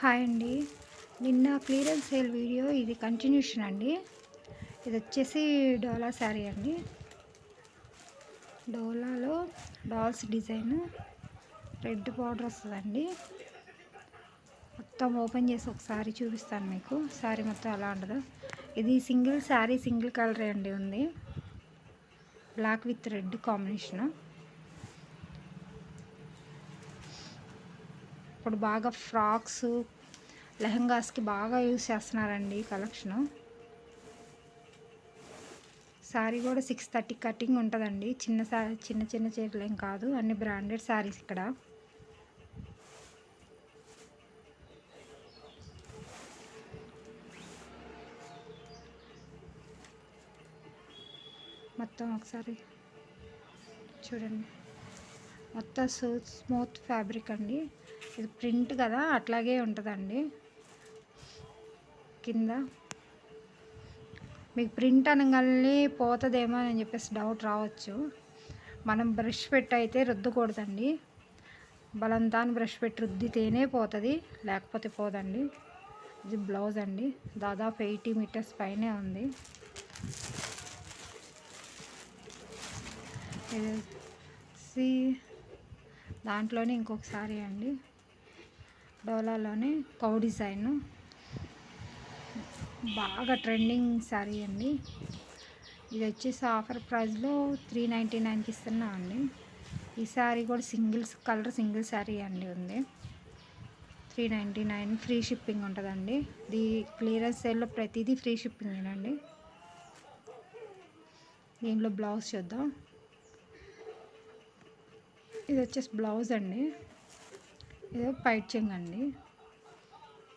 Hi అండి. నిన్న clearance sale video ఇది కంటిన్యూషన్ అండి. ఇది వచ్చేసి డోలా శారీ అండి. డోలాలో డాల్స్ డిజైన్ రెడ్ బార్డర్ వస్తుందండి. మొత్తం ఓపెన్ చేసి ఒకసారి చూపిస్తాను మీకు శారీ మొత్తం ఎలా ఉండదు. ఇది సింగిల్ శారీ, సింగిల్ కలర్ అండి ఉంది. Black with red combination. ఇప్పుడు బాగా ఫ్రాక్స్, లెహంగాస్కి బాగా యూజ్ చేస్తున్నారండి కలెక్షను. శారీ కూడా 630 కటింగ్ ఉంటుందండి. చిన్న చిన్న చీరలు ఏం కాదు, అన్ని బ్రాండెడ్ శారీస్ ఇక్కడ. మొత్తం ఒకసారి చూడండి. మొత్తం స్మూత్ ఫ్యాబ్రిక్ అండి. ఇది ప్రింట్ కదా, అట్లాగే ఉంటుందండి. కింద మీకు ప్రింట్ అనగానే పోతుందేమో అని చెప్పేసి డౌట్ రావచ్చు. మనం బ్రష్ పెట్టి అయితే రుద్దకూడదండి. బలంతాన్ని బ్రష్ పెట్టి రుద్దితేనే పోతుంది, లేకపోతే పోదండి. ఇది బ్లౌజ్ అండి. దాదాపు 80 మీటర్స్ పైనే ఉంది. ఇది దాంట్లోనే ఇంకొక శారీ అండి. డోలాలోనే కౌ డిజైన్ బాగా ట్రెండింగ్ శారీ అండి. ఇది వచ్చేసి ఆఫర్ ప్రైస్లో 399కి ఇస్తున్నా అండి. ఈ శారీ కూడా సింగిల్ శారీ అండి ఉంది. 399 ఫ్రీ షిప్పింగ్ ఉంటుందండి. ఇది క్లియరెన్స్ సేల్లో ప్రతిదీ ఫ్రీ షిప్పింగేనండి. దీంట్లో బ్లౌజ్ చూద్దాం. ఇది వచ్చేసి బ్లౌజ్ అండి. ఇదో పైట్ చెంగ్ అండి.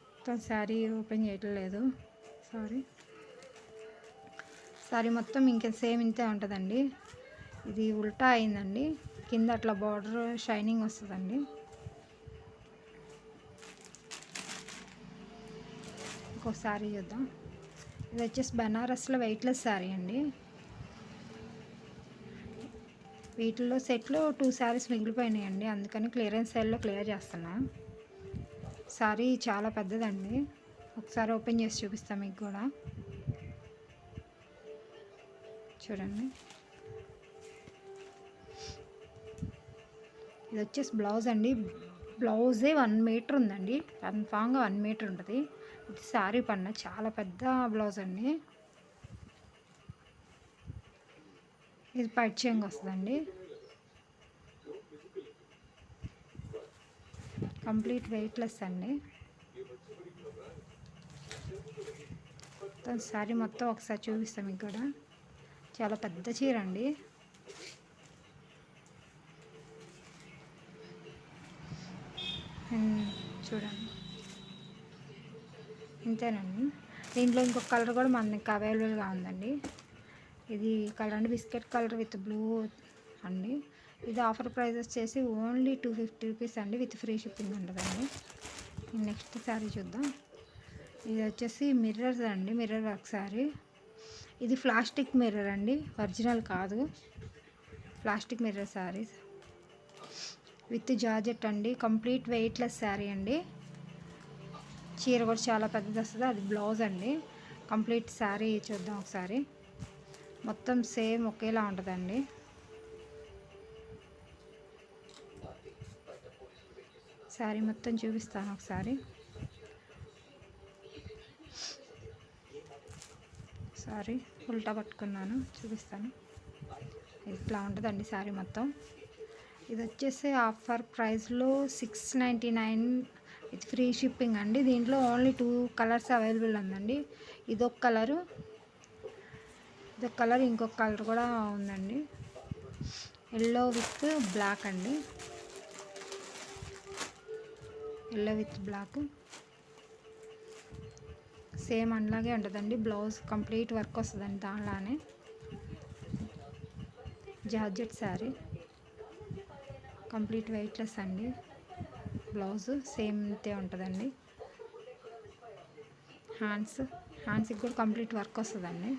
మొత్తం శారీ ఓపెన్ చేయట్లేదు, శారీ మొత్తం ఇంకా సేమ్ ఇంతే ఉంటుందండి. ఇది ఉల్టా అయిందండి. కింద అట్లా బార్డర్ షైనింగ్ వస్తుందండి. ఇంకో శారీ చూద్దాం. ఇది వచ్చేసి బనారస్లో వెయిట్లెస్ శారీ అండి. వీటిల్లో సెట్లో 2 శారీస్ మిగిలిపోయినాయండి, అందుకని క్లియరెన్స్ సేల్లో క్లియర్ చేస్తున్నా. శారీ చాలా పెద్దదండి. ఒకసారి ఓపెన్ చేసి చూపిస్తాను మీకు కూడా. చూడండి. ఇది వచ్చేసి బ్లౌజ్ అండి. బ్లౌజే 1 మీటర్ ఉందండి. కన్ఫామ్గా 1 మీటర్ ఉంటుంది. ఇది శారీ పన్న చాలా పెద్ద బ్లౌజ్ అండి. ఇది పైట్ చెంగ్ వస్తుందండి. కంప్లీట్ వెయిట్లెస్ అండి. శారీ మొత్తం ఒకసారి చూపిస్తాం మీకు కూడా. చాలా పెద్ద చీర అండి. చూడండి, ఇంతేనండి. దీంట్లో ఇంకొక కలర్ కూడా మనకి అవైలబుల్గా ఉందండి. ఇది కలర్ అండి, బిస్కెట్ కలర్ విత్ బ్లూ అండి. ఇది ఆఫర్ ప్రైస్ వచ్చేసి ఓన్లీ 250 రూపీస్ అండి, విత్ ఫ్రీ షిప్పింగ్ ఉంటుందండి. నెక్స్ట్ శారీ చూద్దాం. ఇది వచ్చేసి మిర్రర్స్ అండి, మిర్రర్ వర్క్ శారీ. ఇది ప్లాస్టిక్ మిర్రర్ అండి, ఒరిజినల్ కాదు. Plastic mirror saris with georgette అండి. కంప్లీట్ వెయిట్లెస్ శారీ అండి. చీర కూడా చాలా పెద్దది వస్తుంది. అది బ్లౌజ్ అండి. కంప్లీట్ శారీ చూద్దాం ఒకసారి. మొత్తం సేమ్ ఒకేలా ఉంటుందండి. శారీ మొత్తం చూపిస్తాను ఒకసారి. సారీ ఉల్టా పట్టుకున్నాను, చూపిస్తాను. ఇట్లా ఉంటుందండి శారీ మొత్తం. ఇది వచ్చేసి ఆఫర్ ప్రైస్లో 699 విత్ ఫ్రీ షిప్పింగ్ అండి. దీంట్లో ఓన్లీ 2 కలర్స్ అవైలబుల్ ఉందండి. ఇదొక కలరు, ఇంకొక కలర్ కూడా ఉందండి. ఎల్లో విత్ బ్లాక్ అండి. ఎల్లో విత్ బ్లాక్ సేమ్ అలాగే ఉంటుందండి. బ్లౌజ్ కంప్లీట్ వర్క్ వస్తుందండి. దానిలానే జార్జెట్ శారీ, కంప్లీట్ వెయిట్లెస్ అండి. బ్లౌజ్ సేమ్ ఇంతే ఉంటుందండి. హ్యాండ్స్కి కూడా కంప్లీట్ వర్క్ వస్తుందండి.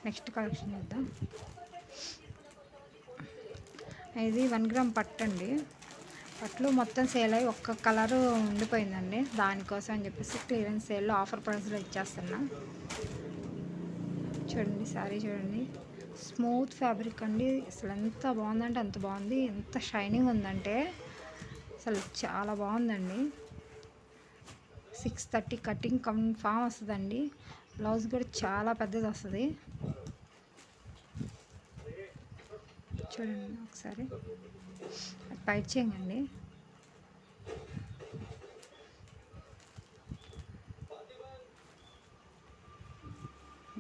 నెక్స్ట్ కలెక్షన్ చూద్దాం. ఇది 1 గ్రామ్ పట్టు అండి. అట్లు మొత్తం సేల్ అయ్యి ఒక్క కలరు ఉండిపోయిందండి. దానికోసం అని చెప్పేసి క్లియరెన్స్ సేల్లో ఆఫర్ ప్రైస్లో ఇచ్చేస్తున్నా. చూడండి శారీ చూడండి, స్మూత్ ఫ్యాబ్రిక్ అండి. అసలు ఎంత బాగుందంటే అంత బాగుంది. ఎంత షైనింగ్ ఉందంటే అసలు చాలా బాగుందండి. 630 కటింగ్ కన్ఫామ్ వస్తుందండి. బ్లౌజ్ కూడా చాలా పెద్దది వస్తుంది. చూడండి ఒకసారి అది పైట్ చేయండి.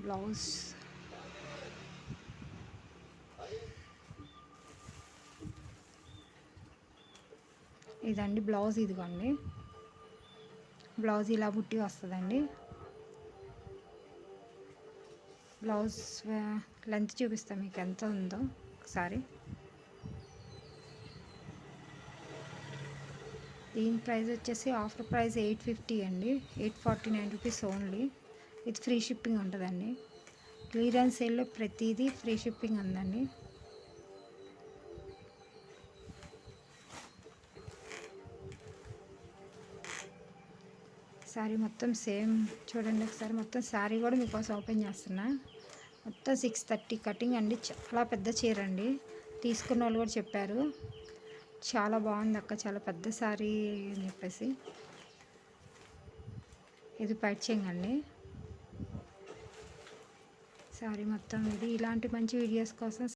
బ్లౌజ్ ఇదండి బ్లౌజ్. ఇదిగోండి బ్లౌజ్ ఇలా బుట్టి వస్తుందండి. బ్లౌజ్ లెంత్ చూపిస్తాను మీకు ఎంత ఉందో ఒకసారి. దీని ప్రైస్ వచ్చేసి ఆఫర్ ప్రైస్ 850 అండి. 849 rupees only. With free shipping ఉంటుందండి. క్లియరెన్స్ సేల్లో ప్రతిదీ ఫ్రీ షిప్పింగ్ ఉందండి. శారీ మొత్తం సేమ్ చూడండి ఒకసారి. మొత్తం శారీ కూడా మీకోసం ఓపెన్ చేస్తున్నా. మొత్తం 630 కటింగ్ అండి. చాలా పెద్ద చీర అండి. తీసుకున్న వాళ్ళు కూడా చెప్పారు చాలా బాగుంది అక్క, చాలా పెద్ద శారీ అని చెప్పేసి. ఇది పైచింగ్ అండి శారీ మొత్తం. ఇది ఇలాంటి మంచి వీడియోస్ కోసం